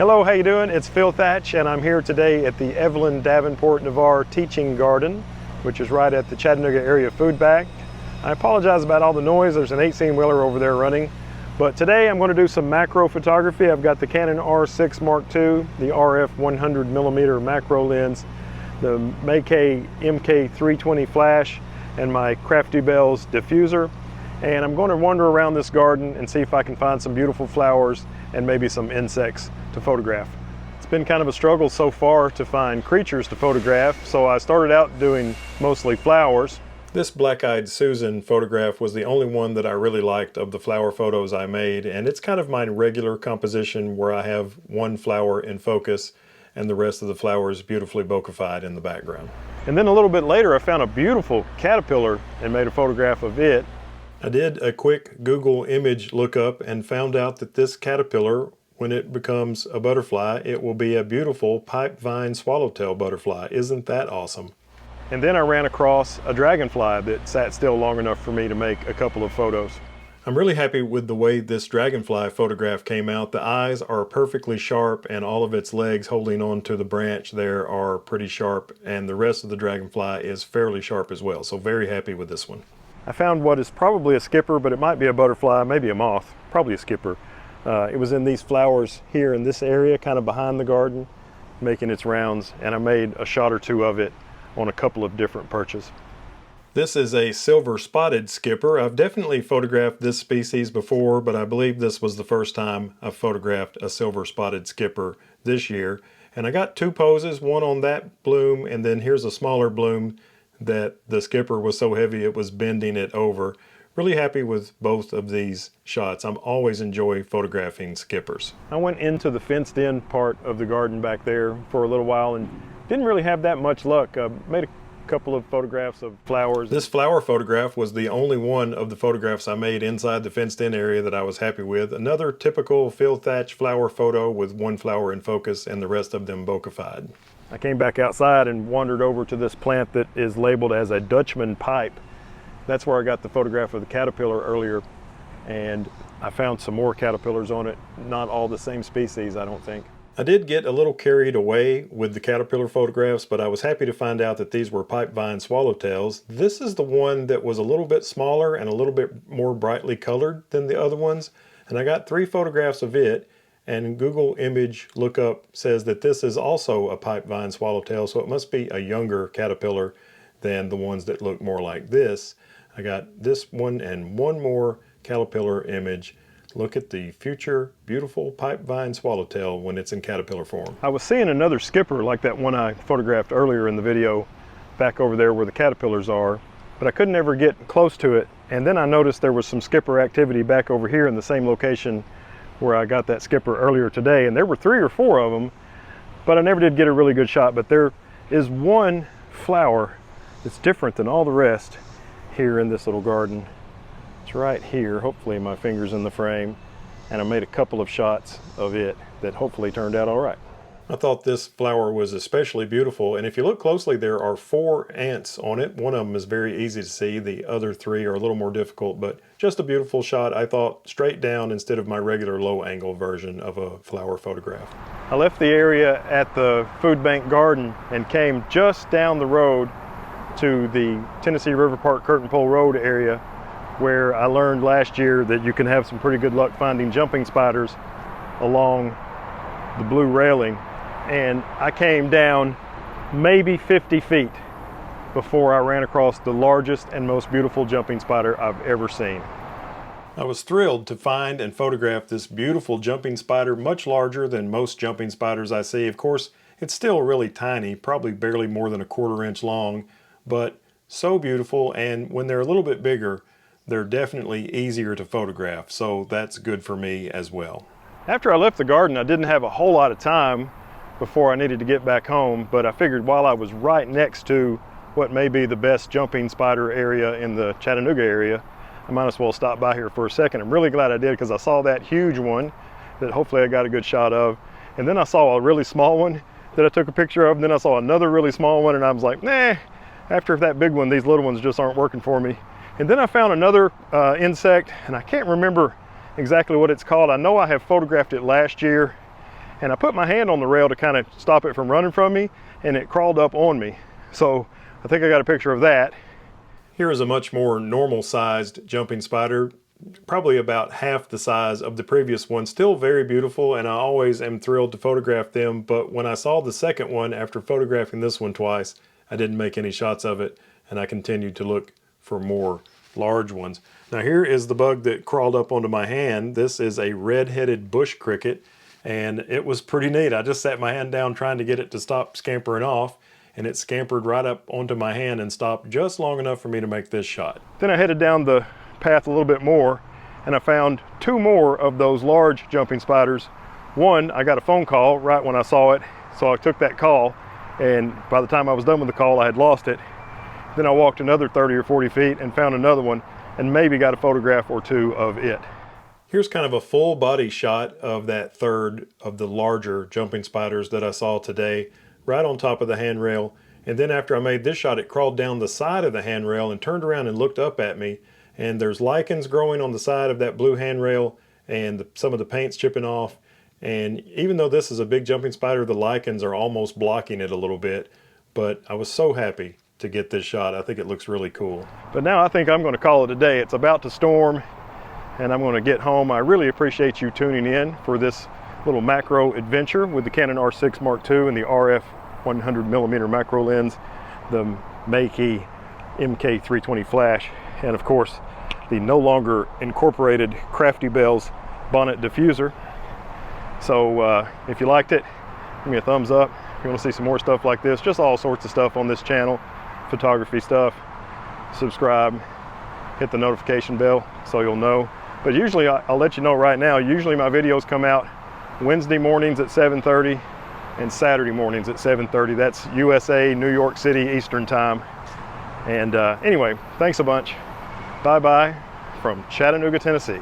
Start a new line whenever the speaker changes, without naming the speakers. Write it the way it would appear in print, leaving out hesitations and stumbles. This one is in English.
Hello, how you doing? It's Phil Thatch, and I'm here today at the Evelyn Davenport Navarre Teaching Garden, which is right at the Chattanooga Area Food Bank. I apologize about all the noise. There's an 18-wheeler over there running. But today I'm going to do some macro photography. I've got the Canon R6 Mark II, the RF 100mm macro lens, the Meike MK-320 flash, and my CraftyBells diffuser. And I'm going to wander around this garden and see if I can find some beautiful flowers and maybe some insects to photograph. It's been kind of a struggle so far to find creatures to photograph, so I started out doing mostly flowers. This Black-Eyed Susan photograph was the only one that I really liked of the flower photos I made, and it's kind of my regular composition where I have one flower in focus and the rest of the flowers beautifully bokeh-fied in the background. And then a little bit later I found a beautiful caterpillar and made a photograph of it. I did a quick Google image lookup and found out that this caterpillar, when it becomes a butterfly, it will be a beautiful pipevine swallowtail butterfly. Isn't that awesome? And then I ran across a dragonfly that sat still long enough for me to make a couple of photos. I'm really happy with the way this dragonfly photograph came out. The eyes are perfectly sharp and all of its legs holding on to the branch there are pretty sharp, and the rest of the dragonfly is fairly sharp as well. So very happy with this one. I found what is probably a skipper, but it might be a butterfly, maybe a moth, probably a skipper. It was in these flowers here in this area, kind of behind the garden, making its rounds, and I made a shot or two of it on a couple of different perches. This is a silver spotted skipper. I've definitely photographed this species before, but I believe this was the first time I've photographed a silver spotted skipper this year. And I got two poses, one on that bloom, and then here's a smaller bloom that the skipper was so heavy it was bending it over. Really happy with both of these shots. I'm always enjoy photographing skippers. I went into the fenced in part of the garden back there for a little while and didn't really have that much luck. Made a couple of photographs of flowers. This flower photograph was the only one of the photographs I made inside the fenced in area that I was happy with. Another typical Phil Thatch flower photo with one flower in focus and the rest of them bokeh-fied. I came back outside and wandered over to this plant that is labeled as a Dutchman pipe. That's where I got the photograph of the caterpillar earlier, and I found some more caterpillars on it. Not all the same species, I don't think. I did get a little carried away with the caterpillar photographs, but I was happy to find out that these were pipevine swallowtails. This is the one that was a little bit smaller and a little bit more brightly colored than the other ones, and I got 3 photographs of it. And Google image lookup says that this is also a pipevine swallowtail, so it must be a younger caterpillar than the ones that look more like this. I got this one and one more caterpillar image. Look at the future beautiful pipevine swallowtail when it's in caterpillar form. I was seeing another skipper like that one I photographed earlier in the video back over there where the caterpillars are, but I couldn't ever get close to it. And then I noticed there was some skipper activity back over here in the same location where I got that skipper earlier today, and there were 3 or 4 of them, but I never did get a really good shot. But there is one flower that's different than all the rest here in this little garden. It's right here. Hopefully my finger's in the frame, and I made a couple of shots of it that hopefully turned out all right. I thought this flower was especially beautiful, and if you look closely, there are 4 ants on it. One of them is very easy to see. The other 3 are a little more difficult, but just a beautiful shot. I thought straight down instead of my regular low angle version of a flower photograph. I left the area at the food bank garden and came just down the road to the Tennessee River Park Curtain Pole Road area, where I learned last year that you can have some pretty good luck finding jumping spiders along the blue railing. And I came down maybe 50 feet before I ran across the largest and most beautiful jumping spider I've ever seen. I was thrilled to find and photograph this beautiful jumping spider, much larger than most jumping spiders I see. Of course, it's still really tiny, probably barely more than a 1/4 inch long, but so beautiful. And when they're a little bit bigger, they're definitely easier to photograph, so that's good for me as well. After I left the garden, I didn't have a whole lot of time before I needed to get back home, but I figured while I was right next to what may be the best jumping spider area in the Chattanooga area, I might as well stop by here for a second. I'm really glad I did, because I saw that huge one that hopefully I got a good shot of, and then I saw a really small one that I took a picture of, and then I saw another really small one, and I was like, nah, after that big one, these little ones just aren't working for me. And then I found another insect, and I can't remember exactly what it's called. I know I have photographed it last year, and I put my hand on the rail to kind of stop it from running from me, and it crawled up on me. So I think I got a picture of that. Here is a much more normal sized jumping spider, probably about half the size of the previous one. Still very beautiful, and I always am thrilled to photograph them, but when I saw the second one after photographing this one twice, I didn't make any shots of it, and I continued to look for more large ones. Now here is the bug that crawled up onto my hand. This is a red-headed bush cricket, and it was pretty neat. I just sat my hand down trying to get it to stop scampering off, and it scampered right up onto my hand and stopped just long enough for me to make this shot. Then I headed down the path a little bit more, and I found two more of those large jumping spiders. One, I got a phone call right when I saw it, so I took that call, and by the time I was done with the call, I had lost it. Then I walked another 30 or 40 feet and found another one, and maybe got a photograph or two of it. Here's kind of a full body shot of that third of the larger jumping spiders that I saw today, right on top of the handrail. And then after I made this shot, it crawled down the side of the handrail and turned around and looked up at me. And there's lichens growing on the side of that blue handrail, and some of the paint's chipping off. And even though this is a big jumping spider, the lichens are almost blocking it a little bit. But I was so happy to get this shot. I think it looks really cool. But now I think I'm going to call it a day. It's about to storm, and I'm going to get home. I really appreciate you tuning in for this little macro adventure with the Canon R6 Mark II and the RF 100mm macro lens, the Meike MK-320 flash, and of course the no longer incorporated CraftyBells bonnet diffuser. So if you liked it, give me a thumbs up. If you want to see some more stuff like this, just all sorts of stuff on this channel, photography stuff, subscribe, hit the notification bell so you'll know. But usually I'll let you know right now, usually my videos come out Wednesday mornings at 7:30 and Saturday mornings at 7:30. That's USA, New York City, Eastern time. And anyway, thanks a bunch. Bye-bye from Chattanooga, Tennessee.